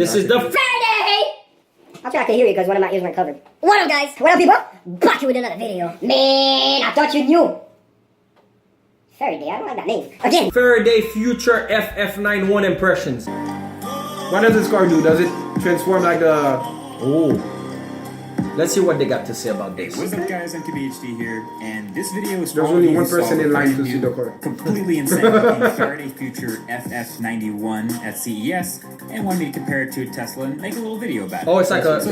This is the Faraday! I'll try to hear you because one of my ears weren't covered. What up, guys? What up, people? Back here with another video. Man, I thought you knew. Faraday, I don't like that name. Again. Faraday Future FF91 impressions. What does this car do? Does it transform like the... Oh. Let's see what they got to say about this. What's up, guys? MKBHD here, and this video is There's only one person in line to see the car. Completely insane looking Faraday Future FF91 at CES, and wanted me to compare it to a Tesla and make a little video about it. Oh, it's like a...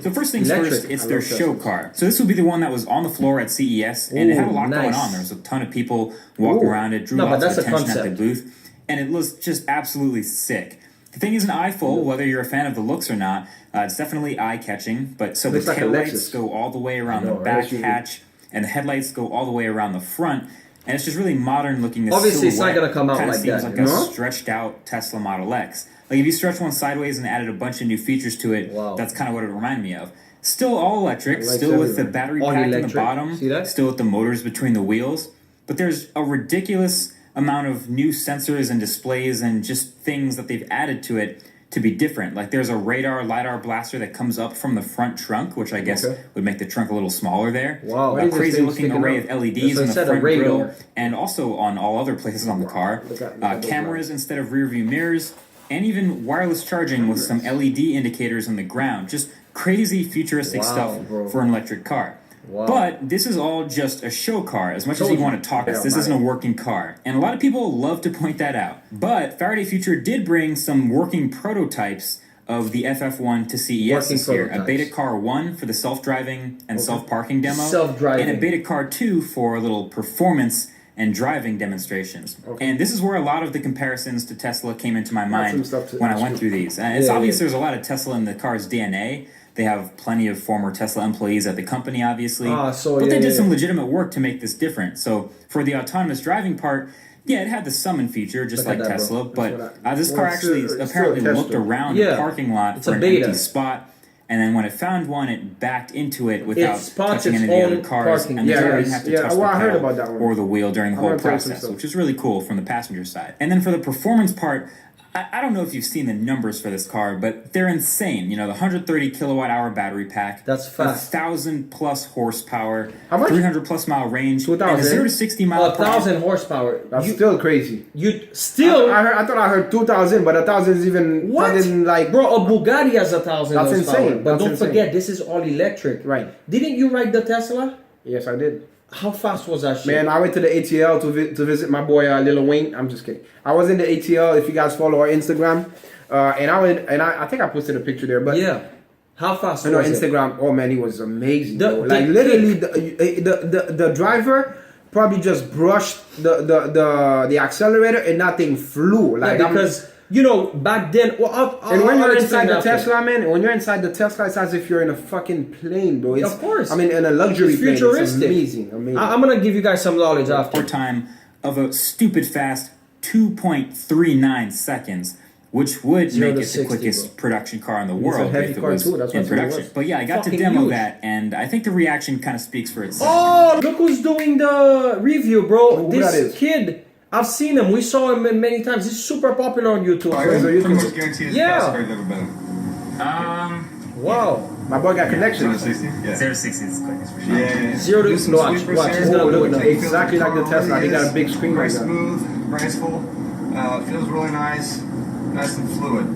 So first things first, it's their show car. So this would be the one that was on the floor at CES, and it had a lot going on. There was a ton of people walking around it, drew lots of attention at the booth, and it was just absolutely sick. The thing isn't eye-full, whether you're a fan of the looks or not. It's definitely eye-catching, but so the taillights go all the way around the back hatch, and the headlights go all the way around the front, and it's just really modern-looking. Obviously, it's not going to come out like seems that. Like a stretched-out Tesla Model X. Like if you stretch one sideways and added a bunch of new features to it, that's kind of what it would remind me of. Still all electric, still with the battery pack in the bottom, still with the motors between the wheels, but there's a ridiculous amount of new sensors and displays and just things that they've added to it to be different. Like there's a LiDAR blaster that comes up from the front trunk, which I guess would make the trunk a little smaller there. Wow. A crazy looking array of LEDs in the front grille and also on all other places on the car. Cameras instead of rear view mirrors, and even wireless charging with some LED indicators on the ground. Just crazy futuristic stuff for an electric car. But this is all just a show car. As much as you want to talk this isn't a working car. And a lot of people love to point that out. But Faraday Future did bring some working prototypes of the FF1 to CES this year. A Beta Car 1 for the self-driving and self-parking demo. And a Beta Car 2 for a little performance and driving demonstrations. And this is where a lot of the comparisons to Tesla came into my mind when I went through these. It's obvious there's a lot of Tesla in the car's DNA. They have plenty of former Tesla employees at the company, obviously. But they did some legitimate work to make this different. So for the autonomous driving part, yeah, it had the summon feature, just like Tesla. But this car actually apparently looked around the parking lot for an empty spot. And then when it found one, it backed into it without touching any of the other cars. And they didn't have to touch the pedal or the wheel during the whole process, which is really cool from the passenger side. And then for the performance part, I don't know if you've seen the numbers for this car, but they're insane. You know, the 130 kilowatt hour battery pack. That's fast. 1,000 plus horsepower. How much? 300 plus mile range. 2,000. And a 0 to 60 mile per hour. 1,000 horsepower. That's still crazy. You still? I thought I heard 2,000, but 1,000 is even like... Bro, a Bugatti has 1,000 horsepower. That's insane. But don't forget, this is all electric. Right. Didn't you ride the Tesla? Yes, I did. How fast was that shit? Man, I went to the ATL to visit my boy Lil Wayne. I'm just kidding. I was in the ATL. If you guys follow our Instagram, I think I posted a picture there. But yeah, how fast? was Instagram. Oh man, he was amazing. Like literally, the driver probably just brushed the accelerator and nothing flew. Like because. You know, back then, and when you're inside the Tesla, man, when you're inside the Tesla, it's as if you're in a fucking plane, bro. Of course. I mean, in a luxury plane. It's amazing. I'm going to give you guys some knowledge after. Time of a stupid fast 2.39 seconds, which would make it the quickest production car in the world if it was in production. But yeah, I got to demo that, and I think the reaction kind of speaks for itself. Oh, look who's doing the review, bro. This kid. I've seen him. We saw him many times. He's super popular on YouTube. Pretty much guarantee it's the best car you've ever been. Wow. My boy got connections. 0 to 60? Yeah. 0 to 60 is the quickest for sure. Yeah. 0 to 60. Watch. He's gonna do it. Exactly like the Tesla. They got a big screen right now. Smooth, graceful. Feels really nice. Nice and fluid.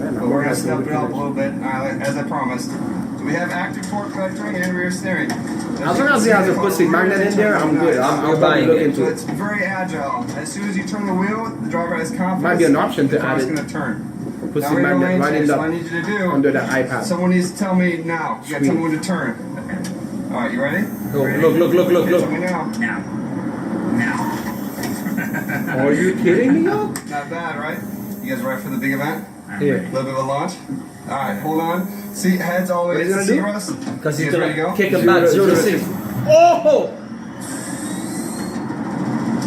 But we're going to step it up a little bit, as I promised. So we have active torque vectoring and rear steering. As long as he has a pussy magnet in there, I'm good. I'm probably looking into it. It's very agile. As soon as you turn the wheel, the driver has confidence. Might be an option to add it. The car's going to turn. Pussy magnet right in I need you to do under the iPad. Someone needs to tell me now. You got to tell me when to turn. All right, you ready? Look. Tell me now. Now. Are you kidding me, yo? Not bad, right? You guys ready for the big event? Here. A little bit of a launch. All right, hold on. See, heads all the way to 0. Because he's ready to go? gonna kick him back 0 to 60. Oh!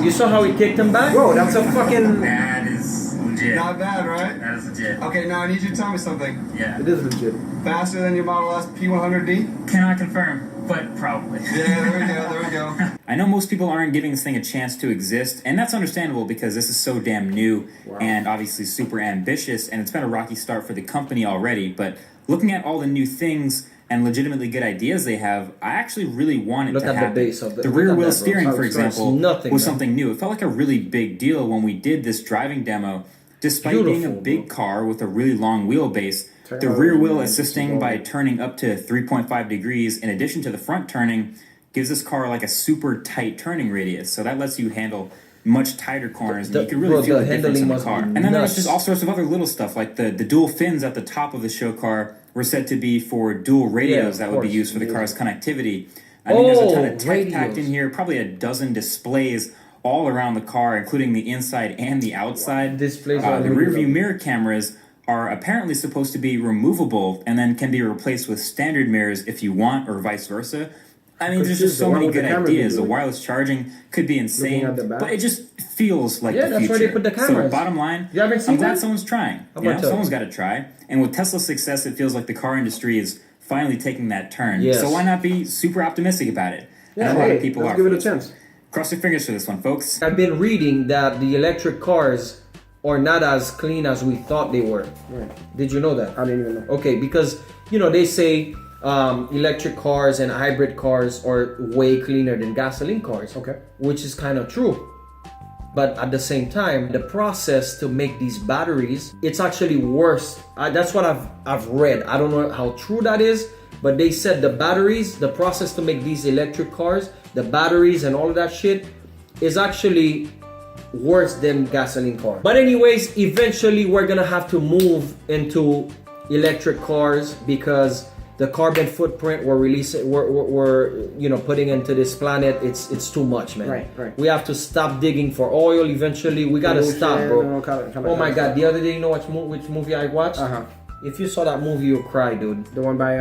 You saw how he kicked him back? Bro, that's a fucking... That is legit. Not bad, right? That is legit. Okay, now I need you to tell me something. Yeah. It is legit. Faster than your Model S P100D? Cannot confirm, but probably. Yeah, there we go. I know most people aren't giving this thing a chance to exist, and that's understandable because this is so damn new and obviously super ambitious, and it's been a rocky start for the company already. But looking at all the new things and legitimately good ideas they have, I actually really want it to happen. The rear wheel steering, for example, was something new. It felt like a really big deal when we did this driving demo. Despite being a big car with a really long wheelbase, the rear wheel assisting by turning up to 3.5 degrees in addition to the front turning gives this car like a super tight turning radius. So that lets you handle much tighter corners, and you can really feel the difference in the car. And then there's just all sorts of other little stuff, like the dual fins at the top of the show car were said to be for dual radios that would be used for the car's connectivity. I mean, there's a ton of tech packed in here, probably a dozen displays all around the car, including the inside and the outside. The rear view mirror cameras are apparently supposed to be removable and then can be replaced with standard mirrors if you want, or vice versa. I mean, there's just so many good ideas. The wireless charging could be insane, but it just feels like the future. That's where they put the cameras. So bottom line, I'm glad someone's trying. Someone's got to try. And with Tesla's success, it feels like the car industry is finally taking that turn. So why not be super optimistic about it? Yeah, and a lot of people let's give it a chance. Cross your fingers for this one, folks. I've been reading that the electric cars are not as clean as we thought they were. Right. Did you know that? I didn't even know. Okay, because, you know, they say electric cars and hybrid cars are way cleaner than gasoline cars. Okay. Which is kind of true. But at the same time, the process to make these batteries, it's actually worse. That's what I've read. I don't know how true that is, but they said the batteries, the process to make these electric cars, the batteries and all of that shit is actually worse than gasoline cars. But anyways, eventually we're gonna have to move into electric cars because the carbon footprint we're you know, putting into this planet, it's too much, man. Right. We have to stop digging for oil eventually. We gotta stop, bro. Oh my god, the other day, you know which movie I watched? If you saw that movie, you'll cry, dude. The one by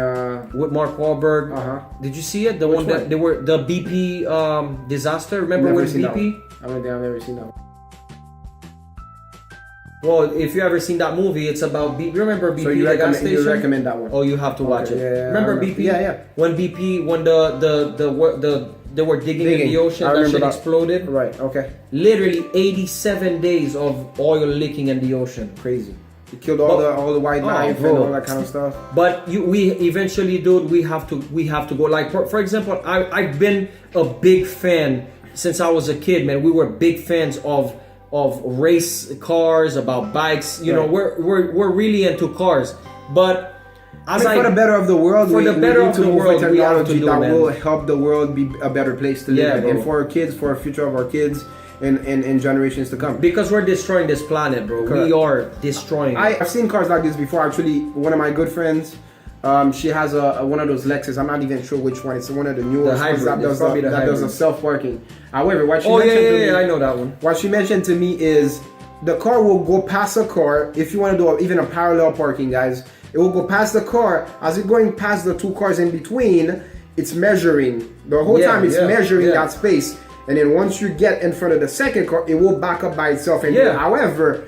with Mark Wahlberg. Did you see it? The one that they were the BP disaster. Remember with BP? I've never seen that one. Well, if you ever seen that movie, it's about BP. Remember BP? So you recommend that one? Oh, you have to watch it. Yeah, remember BP? Yeah. When they were digging in the ocean, that shit exploded. Right. Okay. Literally 87 days of oil leaking in the ocean. Crazy. It killed all the wildlife and all that kind of stuff. But we eventually, dude, we have to go. Like for example, I've been a big fan since I was a kid, man. We were big fans of race cars, about bikes. You know, we're really into cars. But for the better of the world, we need to move with technology that will help the world be a better place to live in, and for our kids, for the future of our kids. In generations to come. Because we're destroying this planet, bro. Correct. We are destroying it. I've seen cars like this before. Actually, one of my good friends, she has one of those Lexus. I'm not even sure which one. It's one of the newest ones that does a self-parking. However, what she mentioned to me, I know that one. What she mentioned to me is the car will go past a car. If you want to do even a parallel parking, guys, it will go past the car. As it's going past the two cars in between, it's measuring. The whole time it's measuring that space. And then once you get in front of the second car, it will back up by itself. And however,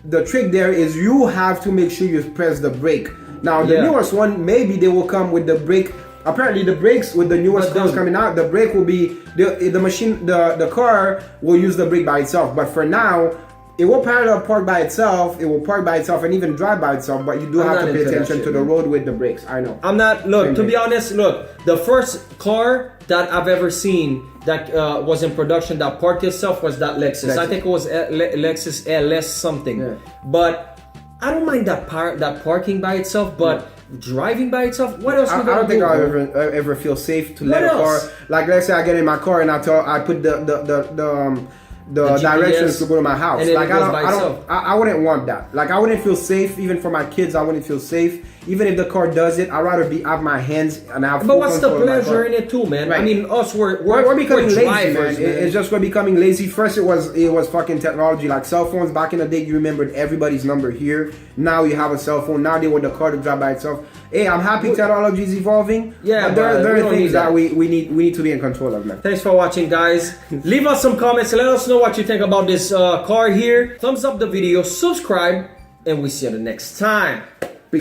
the trick there is you have to make sure you press the brake. Now, the newest one, maybe they will come with the brake. Apparently, the brakes with the newest cars coming out, the brake will be the car will use the brake by itself. But for now, it will parallel park by itself. It will park by itself and even drive by itself. But you do have to pay attention to the road with the brakes. I know. I'm not. Look, to be honest, the first car that I've ever seen that was in production that parked itself was that Lexus. I think it was Lexus LS something. Yeah. But I don't mind that parking by itself, but driving by itself, what else? I don't think I'll ever feel safe to let a car. Like, let's say I get in my car and I put the directions to go to my house. Like I wouldn't want that. Like I wouldn't feel safe even for my kids. I wouldn't feel safe even if the car does it. I'd rather have my hands and have. But what's the pleasure in it too, man? Right. I mean, us we're becoming lazy, drivers, man. It's just we're becoming lazy. First, it was fucking technology. Like cell phones back in the day, you remembered everybody's number here. Now you have a cell phone. Now they want the car to drive by itself. Hey, I'm happy technology is evolving. Yeah, but there are things that we need to be in control of, man. Thanks for watching, guys. Leave us some comments. Let us know what you think about this car here. Thumbs up the video, subscribe, and we see you the next time. Peace.